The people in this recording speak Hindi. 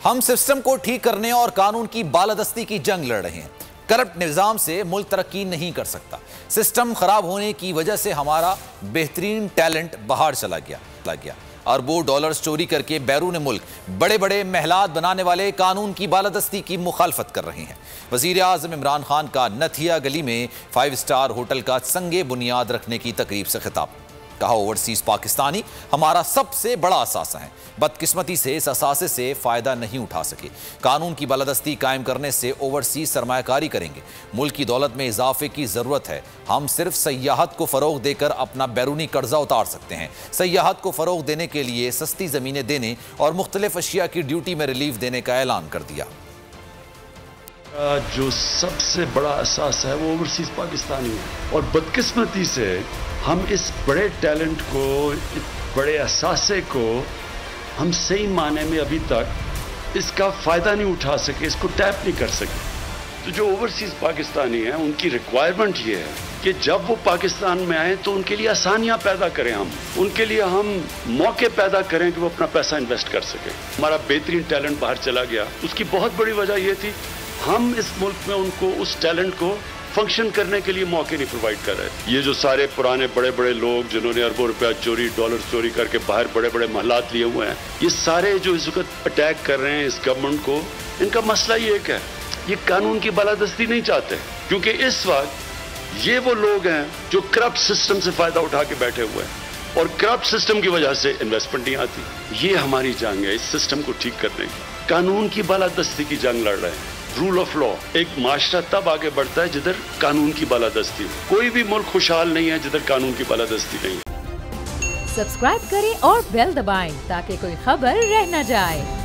हम सिस्टम को ठीक करने और कानून की बालादस्ती की जंग लड़ रहे हैं। करप्ट निज़ाम से मुल्क तरक्की नहीं कर सकता। सिस्टम खराब होने की वजह से हमारा बेहतरीन टैलेंट बाहर चला गया। अरबों डॉलर्स चोरी करके बैरून मुल्क बड़े बड़े महलात बनाने वाले कानून की बालादस्ती की मुखालफत कर रहे हैं। वज़ीर आज़म इमरान खान का नथिया गली में 5 स्टार होटल का संगे बुनियाद रखने की तकरीब से खिताब। कहा, ओवरसीज पाकिस्तानी हमारा सबसे बड़ा असासा है। बदकिस्मती से इस असासे से फायदा नहीं उठा सके। कानून की बालादस्ती कायम करने से ओवरसीज सरमायाकारी करेंगे। मुल्क की दौलत में इजाफे की जरूरत है। हम सिर्फ सयाहत को फरोग देकर अपना बैरूनी कर्जा उतार सकते हैं। सयाहत को फरोग देने के लिए सस्ती जमीनें देने और मुख्तलिफ अशिया की ड्यूटी में रिलीफ देने का ऐलान कर दिया। जो सबसे बड़ा असास है वो ओवरसीज पाकिस्तानी है, और बदकिस्मती से हम इस बड़े टैलेंट को, इस बड़े असासे को हम सही माने में अभी तक इसका फ़ायदा नहीं उठा सके, इसको टैप नहीं कर सके। तो जो ओवरसीज पाकिस्तानी हैं उनकी रिक्वायरमेंट ये है कि जब वो पाकिस्तान में आए तो उनके लिए आसानियां पैदा करें, हम उनके लिए हम मौके पैदा करें कि वो अपना पैसा इन्वेस्ट कर सकें। हमारा बेहतरीन टैलेंट बाहर चला गया, उसकी बहुत बड़ी वजह ये थी हम इस मुल्क में उनको उस टैलेंट को फंक्शन करने के लिए मौके नहीं प्रोवाइड कर रहे। ये जो सारे पुराने बड़े बड़े लोग जिन्होंने अरबों रुपया चोरी, डॉलर चोरी करके बाहर बड़े बड़े महलात लिए हुए हैं, ये सारे जो इस वक्त अटैक कर रहे हैं इस गवर्नमेंट को, इनका मसला ये एक है, ये कानून की बालादस्ती नहीं चाहते। क्योंकि इस वक्त ये वो लोग हैं जो करप्ट सिस्टम से फायदा उठा के बैठे हुए हैं, और करप्ट सिस्टम की वजह से इन्वेस्टमेंट नहीं आती। ये हमारी जंग है इस सिस्टम को ठीक करने की। कानून की बालादस्ती की जंग लड़ रहे हैं। रूल ऑफ लॉ, एक माशरा तब आगे बढ़ता है जिधर कानून की बालादस्ती हो। कोई भी मुल्क खुशहाल नहीं है जिधर कानून की बालादस्ती नहीं है। सब्सक्राइब करें और बेल दबाएं ताकि कोई खबर रह न जाए।